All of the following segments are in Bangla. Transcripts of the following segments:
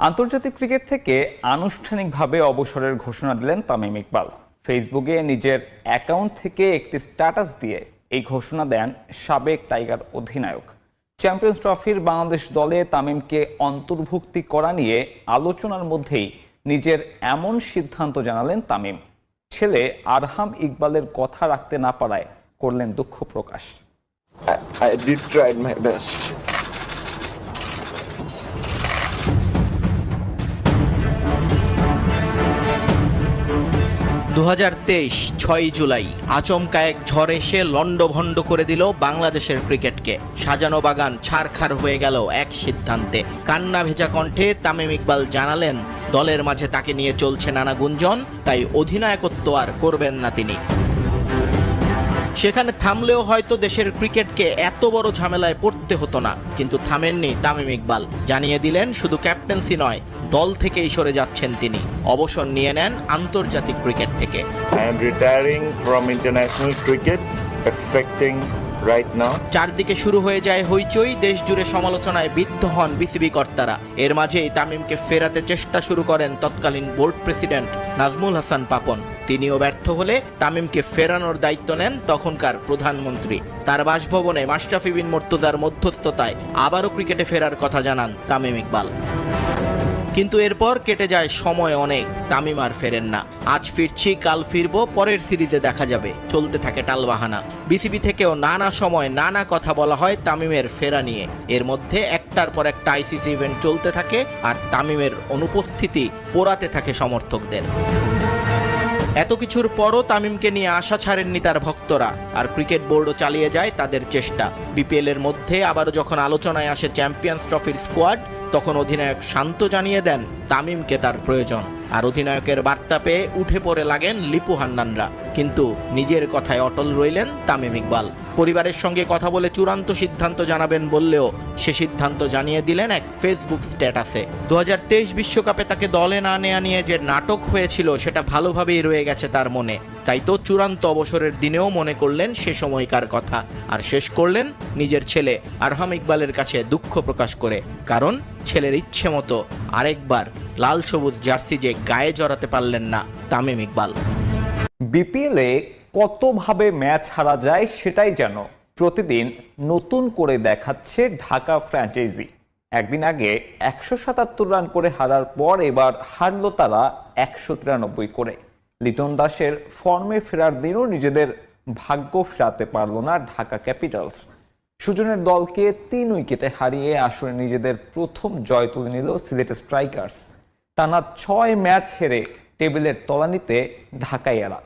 আন্তর্জাতিক ক্রিকেট থেকে আনুষ্ঠানিকভাবে অবসরের ঘোষণা দিলেন তামিম ইকবাল। ফেসবুকে নিজের অ্যাকাউন্ট থেকে একটি স্ট্যাটাস দিয়ে এই ঘোষণা দেন সাবেক টাইগার অধিনায়ক। চ্যাম্পিয়ন্স ট্রফির বাংলাদেশ দলে তামিমকে অন্তর্ভুক্তি করা নিয়ে আলোচনার মধ্যেই নিজের এমন সিদ্ধান্ত জানালেন তামিম। ছেলে আরহাম ইকবালের কথা রাখতে না পারায় করলেন দুঃখ প্রকাশ। I did try my best. 2023 6 July আচমকা এক ঝড় এসে লন্ডভন্ড করে দিল বাংলাদেশের ক্রিকেটকে। সাজানো বাগান ছারখার হয়ে গেল এক সিদ্ধান্তে। কান্না ভেজা কণ্ঠে তামিম ইকবাল জানালেন, দলের মাঝে তাকে নিয়ে চলছে নানা গুঞ্জন, তাই অধিনায়কত্ব আর করবেন না তিনি। সেখানে থামলেও হয়তো দেশের ক্রিকেটকে এত বড় ঝামেলায় পড়তে হতো না, কিন্তু থামেননি তামিম ইকবাল। জানিয়ে দিলেন শুধু ক্যাপ্টেন্সি নয়, দল থেকেই সরে যাচ্ছেন তিনি। অবসর নিয়ে নেন আন্তর্জাতিক ক্রিকেট থেকে। I am retiring from international cricket effecting right now. চারদিকে শুরু হয়ে যায় হইচই, দেশ জুড়ে সমালোচনায় বিদ্ধ হন বিসিবি কর্তারা। এর মাঝেই তামিমকে ফেরাতে চেষ্টা শুরু করেন তৎকালীন বোর্ড প্রেসিডেন্ট নাজমুল হাসান পাপন। তিনিও ব্যর্থ হলে তামিমকে ফেরানোর দায়িত্ব নেন তখনকার প্রধানমন্ত্রী। তার বাসভবনে মাশরাফি বিন মুর্তজার মধ্যস্থতায় আবারও ক্রিকেটে ফেরার কথা জানান তামিম ইকবাল। কিন্তু এরপর কেটে যায় সময় অনেক, তামিম আর ফেরেন না। আজ ফিরছি, কাল ফিরবো, পরের সিরিজে দেখা যাবে, চলতে থাকে টালবাহানা। বিসিবি থেকেও নানা সময় নানা কথা বলা হয় তামিমের ফেরা নিয়ে। এর মধ্যে একটার পর একটা আইসিসি ইভেন্ট চলতে থাকে, আর তামিমের অনুপস্থিতি পোড়াতে থাকে সমর্থকদের। এত কিছুর পরও তামিমকে নিয়ে আশা ছাড়েননি তার ভক্তরা, আর ক্রিকেট বোর্ডও চালিয়ে যায় তাদের চেষ্টা। বিপিএল এর মধ্যে আবারও যখন আলোচনায় আসে চ্যাম্পিয়ন্স ট্রফির স্কোয়াড, তখন অধিনায়ক শান্ত জানিয়ে দেন তামিমকে তার প্রয়োজন। আর অধিনায়কের বার্তা পেয়ে উঠে পড়ে লাগেন লিপু হান্নানরা, কিন্তু নিজের কথায় অটল রইলেন তামিম ইকবাল। পরিবারের সঙ্গে কথা বলে চূড়ান্ত সিদ্ধান্ত জানাবেন বললেও সে সিদ্ধান্ত জানিয়ে দিলেন এক ফেসবুক স্ট্যাটাসে। 2023 বিশ্বকাপে তাকে দলে না নেওয়া নিয়ে যে নাটক হয়েছিল সেটা ভালোভাবেই রয়ে গেছে তার মনে। তাই তো চূড়ান্ত অবসরের দিনেও মনে করলেন সে সময়কার কথা, আর শেষ করলেন নিজের ছেলে আরহাম ইকবালের কাছে দুঃখ প্রকাশ করে। কারণ ছেলের ইচ্ছে মতো আরেকবার লাল সবুজ জার্সি যে গায়ে জড়াতে পারলেন না তামিম ইকবাল। বিপিএলে কতভাবে ম্যাচ হারা যায় সেটাই যেন প্রতিদিন নতুন করে দেখাচ্ছে ঢাকা ফ্র্যাঞ্চাইজি। একদিন আগে 177 রান করে হারার পর এবার হারল তারা 193 করে। লিটন দাসের ফর্মে ফেরার দিনও নিজেদের ভাগ্য ফেরাতে পারল না ঢাকা ক্যাপিটালস। সুজনের দলকে 3 উইকেটে হারিয়ে আসরে নিজেদের প্রথম জয় তুলে নিল সিলেট স্ট্রাইকার্স। টানা 6 ম্যাচ হেরে টেবিলের তলানিতে ঢাকাইয়ারা।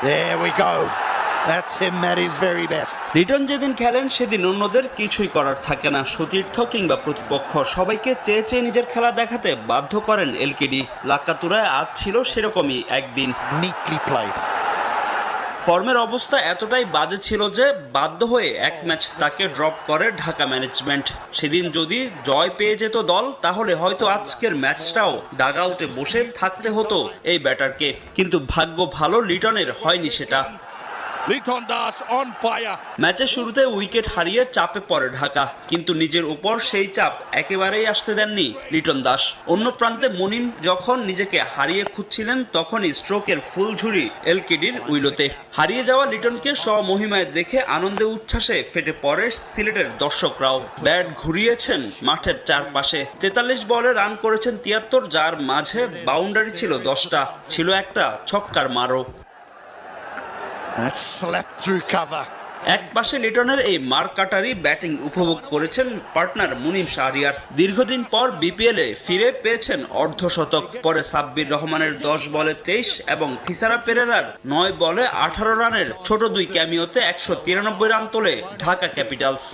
There we go. That's him at his very best. Liton যেদিন খেলেন সেদিন অন্যদের কিছুই করার থাকে না। সতীর্থ কিংবা প্রতিপক্ষ সবাইকে চেয়ে চেয়ে নিজের খেলা দেখাতে বাধ্য করেন এলকেডি। লাক্কাতুরায় আজ ছিল সেরকমই একদিন। Neatly played. ফর্মের অবস্থা এতটাই বাজে ছিল যে বাধ্য হয়ে এক ম্যাচ তাকে ড্রপ করে ঢাকা ম্যানেজমেন্ট। সেদিন যদি জয় পেয়ে যেত দল, তাহলে হয়তো আজকের ম্যাচটাও ডাগআউটে বসে থাকতে হতো এই ব্যাটারকে। কিন্তু ভাগ্য ভালো লিটনের হয়নি সেটা। Liton Das on fire. ম্যাচের শুরুতে উইকেট হারিয়ে চাপে পড়ে ঢাকা, কিন্তু নিজের উপর সেই চাপ একেবারেই আসতে দেননি লিটন দাস। অন্য প্রান্তে মুনিম যখন নিজেকে হারিয়ে খুঁজছিলেন, তখনই স্ট্রোকের ফুলঝুরি এলকেডির উইলোতে। হারিয়ে যাওয়া লিটনকে স্বমহিমায় দেখে আনন্দে উচ্ছ্বাসে ফেটে পড়ে সিলেটের দর্শকরাও। ব্যাট ঘুরিয়েছেন মাঠের চারপাশে। 43 বলে রান করেছেন 73, যার মাঝে বাউন্ডারি ছিল 10টা, ছিল একটা ছক্কার মারও। That's slept through cover. এক পাশে লিটনের এই মারকাটারি ব্যাটিং উপভোগ করেছেন পার্টনার মুনিম শাহরিয়ার। দীর্ঘদিন পর বিপিএলে ফিরে পেয়েছেন অর্ধশতক। পরে সাব্বির রহমানের 10 বলে 23 এবং থিসারা পেরেরার 9 বলে 18 রানের ছোট 2 ক্যামিওতে 193 রান তোলে ঢাকা ক্যাপিটালস।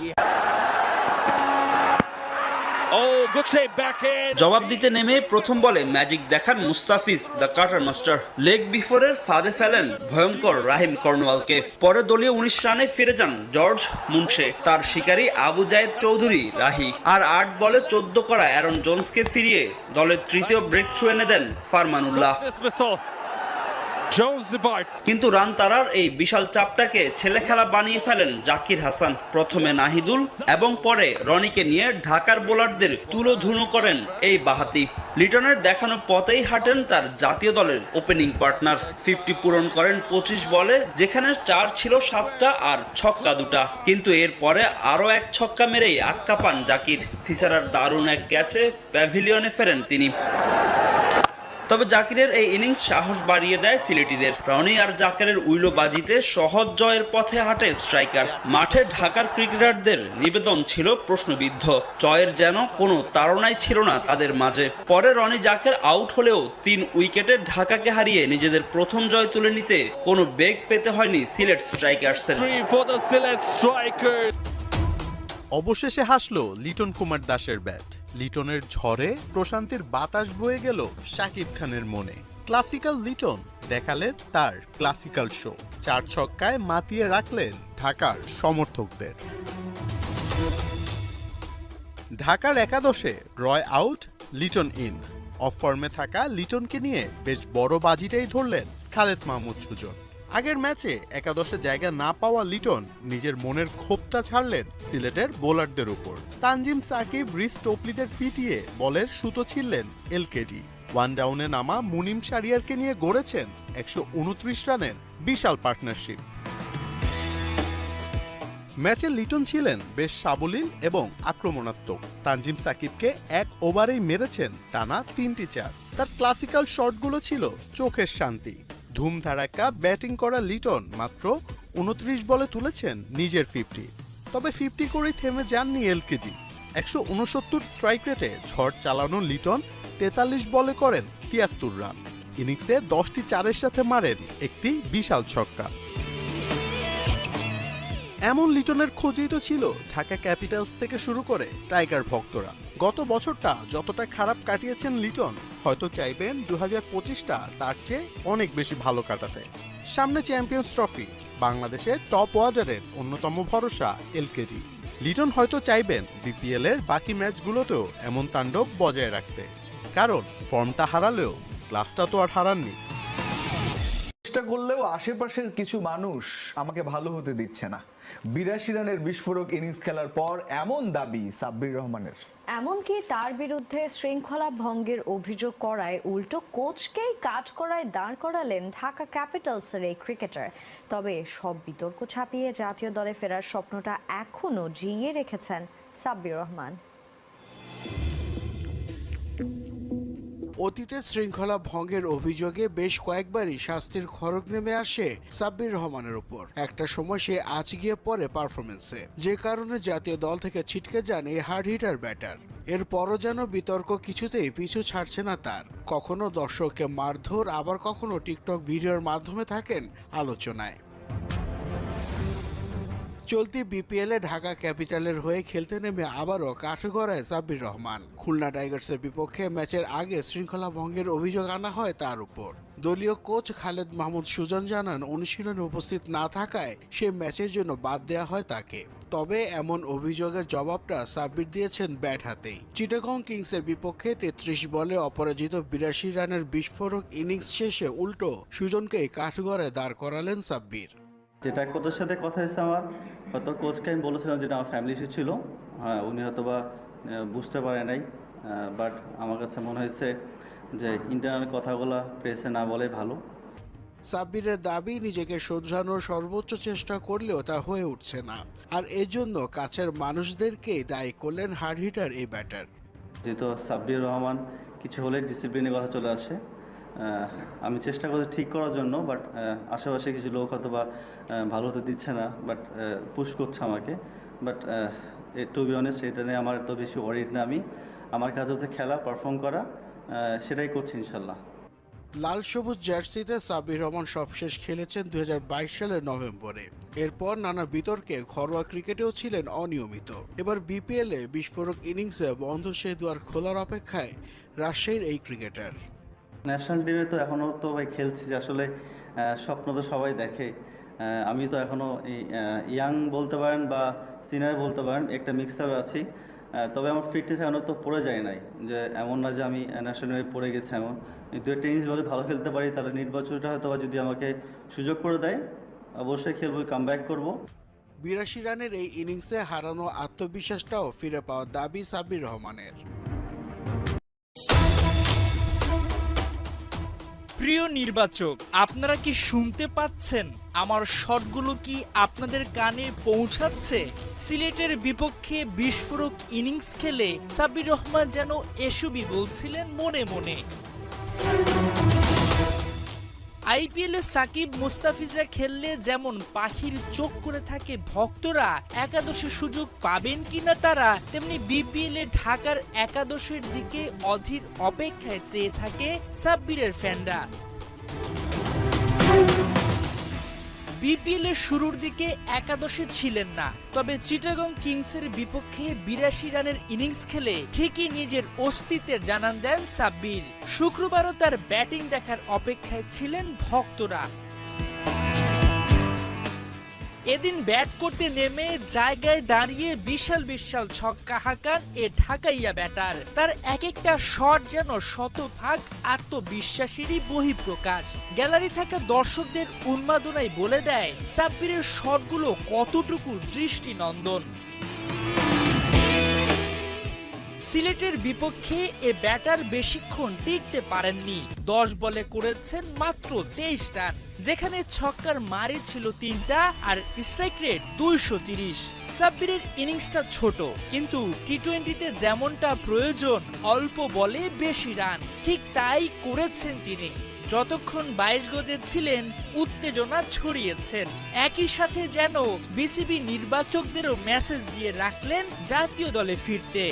জবাব দিতে নেমে প্রথম বলে ম্যাজিক দেখান Mustafiz the cutter master. Leg বিফোরের ফাঁদে ফেলেন ভয়ঙ্কর রাহিম কর্নওয়ালকে। পরে দলীয় 19 রানে ফিরে যান জর্জ মুনশে। তার শিকারী আবু জায়েদ চৌধুরী রাহি। আর 8 বলে 14 করা অ্যারন জোন্সকে ফিরিয়ে দলের তৃতীয় ব্রেক থ্রু এনে দেন ফারমানুল্লাহ। Jones the bite. কিন্তু রান তারার এই বিশাল চাপটাকে ছেলে খেলা বানিয়ে ফেলেন জাকির হাসান। প্রথমে নাহিদুল এবং পরে রনিকে নিয়ে ঢাকার বোলারদের তুলোধুনো করেন এই বাঁহাতি। লিটনের দেখানো পথেই হাঁটেন তার জাতীয় দলের ওপেনিং পার্টনার। 50 পূরণ করেন 25 বলে, যেখানে 4 ছিল 7টা আর ছক্কা 2টা। কিন্তু এরপরে আরও এক ছক্কা মেরেই আক্কা পান জাকির। থিসারার দারুণ এক ক্যাচে প্যাভিলিয়নে ফেরেন তিনি। তবে জাকিরের এই ইনিংস সাহস বাড়িয়ে দেয় সিলেটিদের। রনি আর জাকিরের উইলো বাজিতে সহজ জয়ের পথে হাঁটে স্ট্রাইকার। মাঠে ঢাকার ক্রিকেটারদের নিবেদন ছিল প্রশ্নবিদ্ধ। জয়ের যেন কোনো তাড়নাই ছিল না তাদের মাঝে। পরে রনি জাকির আউট হলেও 3 উইকেটে ঢাকাকে হারিয়ে নিজেদের প্রথম জয় তুলে নিতে কোনো বেগ পেতে হয়নি Sylhet স্ট্রাইকার্সের। 3 for the Select Strikers. অবশেষে হাসলো লিটন কুমার দাসের ব্যাট। লিটনের ঝড়ে প্রশান্তির বাতাস বয়ে গেল শাকিব খানের মনে। ক্লাসিক্যাল লিটন দেখালেন তার ক্লাসিক্যাল শো। 4 ছক্কায় মাতিয়ে রাখলেন ঢাকার সমর্থকদের। ঢাকার একাদশে রয় আউট, লিটন ইন। অফ ফর্মে থাকা লিটনকে নিয়ে বেশ বড় বাজিটাই ধরলেন খালেদ মাহমুদ সুজন। আগের ম্যাচে একাদশে জায়গা না পাওয়া লিটন নিজের মনের ক্ষোভটা ছাড়লেন সিলেটের বোলারদের উপর। তানজিম সাকিব, রিস টোপলিদের পিটিয়ে বলের সুতো ছিঁড়লেন এলকেডি। 1 ডাউনে নামা মুনিম শারিয়ারকে নিয়ে গড়েছেন 129 রানের বিশাল পার্টনারশিপ। ম্যাচে লিটন ছিলেন বেশ সাবলীল এবং আক্রমণাত্মক। তানজিম সাকিবকে 1 ওভারেই মেরেছেন টানা 3টি 4। তার ক্লাসিক্যাল শটগুলো ছিল চোখের শান্তি। ধুমধারাক্কা ব্যাটিং করা লিটন মাত্র 29 বলে তুলেছেন নিজের 50। তবে 50 করেই থেমে যাননি এলকেডি। 169 স্ট্রাইক রেটে ঝড় চালানো লিটন 43 বলে করেন 73 রান। ইনিংসে 10টি 4-এর সাথে মারেন একটি বিশাল ছক্কা। এমন লিটনের খোঁজেই তো ছিল ঢাকা ক্যাপিটালস থেকে শুরু করে টাইগার ভক্তরা। গত বছরটা যতটা খারাপ কাটিয়েছেন লিটন, হয়তো চাইবেন 2025টা তার চেয়ে অনেক বেশি ভালো কাটাতে। সামনে চ্যাম্পিয়ন্স ট্রফি, বাংলাদেশের টপ অর্ডারের অন্যতম ভরসা এলকেডি। লিটন হয়তো চাইবেন বিপিএল এর বাকি ম্যাচগুলোতেও এমন তাণ্ডব বজায় রাখতে, কারণ ফর্মটা হারালেও ক্লাসটা তো আর হারাননি। চেষ্টা করলেও আশেপাশের কিছু মানুষ আমাকে ভালো হতে দিচ্ছে না। 82 রানের বিস্ফোরক ইনিংস খেলার পর এমন দাবি সাব্বির রহমানের। এমনকি তার বিরুদ্ধে শৃঙ্খলা ভঙ্গের অভিযোগ করায় উল্টো কোচকেই কাঠগড়ায় দাঁড় করালেন ঢাকা ক্যাপিটালসের এই ক্রিকেটার। তবে সব বিতর্ক ছাপিয়ে জাতীয় দলে ফেরার স্বপ্নটা এখনো জিইয়ে রেখেছেন সাব্বির রহমান। অতীতে শৃঙ্খলা ভঙ্গের অভিযোগে বেশ কয়েকবারই শাস্তির খড়গ নেমে আসে সাব্বির রহমানের উপর। একটা সময় সে আজ গিয়ে পড়ে পারফরমেন্সে, যে কারণে জাতীয় দল থেকে ছিটকে যান এই হার্ড হিটার ব্যাটার। এরপরও যেন বিতর্ক কিছুতেই পিছু ছাড়ছে না তার। কখনো দর্শককে মারধর, আবার কখনো টিকটক ভিডিওর মাধ্যমে থাকেন আলোচনায়। চলতি বিপিএলে ঢাকা ক্যাপিটালের হয়ে খেলতে নেমে আবারও কাঠগড়ায় সাব্বির রহমান। খুলনা টাইগার্সের বিপক্ষে ম্যাচের আগে শৃঙ্খলা ভঙ্গের অভিযোগ আনা হয় তার উপর। দলীয় কোচ খালেদ মাহমুদ সুজন জানান, অনুশীলনে উপস্থিত না থাকায় সে ম্যাচের জন্য বাদ দেওয়া হয় তাকে। তবে এমন অভিযোগের জবাবটা সাব্বির দিয়েছেন ব্যাট হাতেই। চিটাগং কিংসের বিপক্ষে 33 বলে অপরাজিত 82 রানের বিস্ফোরক ইনিংস শেষে উল্টো সুজনকেই কাঠগড়ায় দাঁড় করালেন সাব্বির। যেটা কোচের সাথে কথা হয়েছে আমার, হয়তো কোচকে আমি বলেছিলাম যেটা আমার ফ্যামিলি ইস্যু ছিল, হ্যাঁ উনি হয়তো বা বুঝতে পারে নাই, বাট আমার কাছে মনে হয়েছে যে ইন্টারনাল কথাগুলো প্রেসে না বলে ভালো। সাব্বিরের দাবি, নিজেকে শোধরানোর সর্বোচ্চ চেষ্টা করলেও তা হয়ে উঠছে না, আর এজন্য কাছের মানুষদেরকেই দায়ী করলেন হার্ড হিটার এই ব্যাটার। যেহেতু সাব্বির রহমান কিছু হলে ডিসিপ্লিনের কথা চলে আসে, আমি চেষ্টা করছি ঠিক করার জন্য, বাট আশেপাশে কিছু লোক হয়তো বা ভালো হতে দিচ্ছে না, বাট পুশ করছে আমাকে। বাট টু বি অনেস্ট, এটা নিয়ে আমার তো বেশি ওয়ারিড না। আমার কাজ হচ্ছে খেলা, পারফর্ম করা, সেটাই করছি ইনশাল্লাহ। লাল সবুজ জার্সিতে সাব্বির রহমান সবশেষ খেলেছেন 2022 সালের নভেম্বরে। এরপর নানা বিতর্কে ঘরোয়া ক্রিকেটেও ছিলেন অনিয়মিত। এবার বিপিএলে বিস্ফোরক ইনিংসে বন্ধ সেই দুয়ার খোলার অপেক্ষায় রাজশাহীর এই ক্রিকেটার। ন্যাশনাল টিমে তো এখনও তো ভাই খেলছি, যে আসলে স্বপ্ন তো সবাই দেখে। আমি তো এখনও এই ইয়াং বলতে পারেন বা সিনিয়র বলতে পারেন, একটা মিক্স আপে আছি। তবে আমার ফিটনেস এখনও তো পড়ে যায় নাই, যে এমন না যে আমি ন্যাশনাল পড়ে গেছি এমন। কিন্তু একটা জিনিস বলে ভালো খেলতে পারি, তাহলে নির্বাচনটা হয়তো যদি আমাকে সুযোগ করে দেয় অবশ্যই খেলবো, কামব্যাক করবো। 82 রানের এই ইনিংসে হারানো আত্মবিশ্বাসটাও ফিরে পাওয়ার দাবি সাব্বির রহমানের। প্রিয় নির্বাচক, আপনারা কি শুনতে পাচ্ছেন? আমার শটগুলো কি আপনাদের কানে পৌঁছাচ্ছে? সিলেটের বিপক্ষে বিস্ফোরক ইনিংস খেলে সাব্বির রহমান যেন এসবই বলছিলেন মনে মনে। আইপিএলে সাকিব মুস্তাফিজরা খেললে যেমন পাখির চোখ করে থাকে ভক্তরা, একাদশে সুযোগ পাবেন কিনা তারা, তেমনি বিপিএলে ঢাকার একাদশের দিকে অধীর অপেক্ষায় চেয়ে থাকে সাব্বিরের ফ্যানরা। বিপিএল এর শুরুর দিকে একাদশে ছিলেন না, তবে চিটাগং কিংসের বিপক্ষে 82 রানের ইনিংস খেলে ঠিকই নিজের অস্তিত্বের জানান দেন সাব্বির। শুক্রবারও তার ব্যাটিং দেখার অপেক্ষায় ছিলেন ভক্তরা। এদিন ব্যাট করতে নেমে জায়গায় দাঁড়িয়ে বিশাল বিশাল ছক্কা হাঁকান এ ঢাকাইয়া ব্যাটার। তার এক একটা শট যেন শতভাগ আত্মবিশ্বাসেরই বহিঃপ্রকাশ। গ্যালারি থাকা দর্শকদের উন্মাদনায় বলে দেয় সাব্বিরের শটগুলো কতটুকু দৃষ্টিনন্দন। সিলেটের বিপক্ষে এ ব্যাটার বেশিক্ষণ টিকতে পারেননি। 10 বলে করেছেন মাত্র 23 রান, যেখানে ছক্কার মারি ছিল 3টা আর স্ট্রাইক রেট 230। সাব্বিরের ইনিংসটা ছোট, কিন্তু টি-20তে যেমনটা প্রয়োজন অল্প বলে বেশি রান, ঠিক তাই করেছেন তিনি। যতক্ষণ 22 গজে ছিলেন উত্তেজনা ছড়িয়েছেন, একই সাথে যেন বিসিবি নির্বাচকদেরও মেসেজ দিয়ে রাখলেন জাতীয় দলে ফিরতে।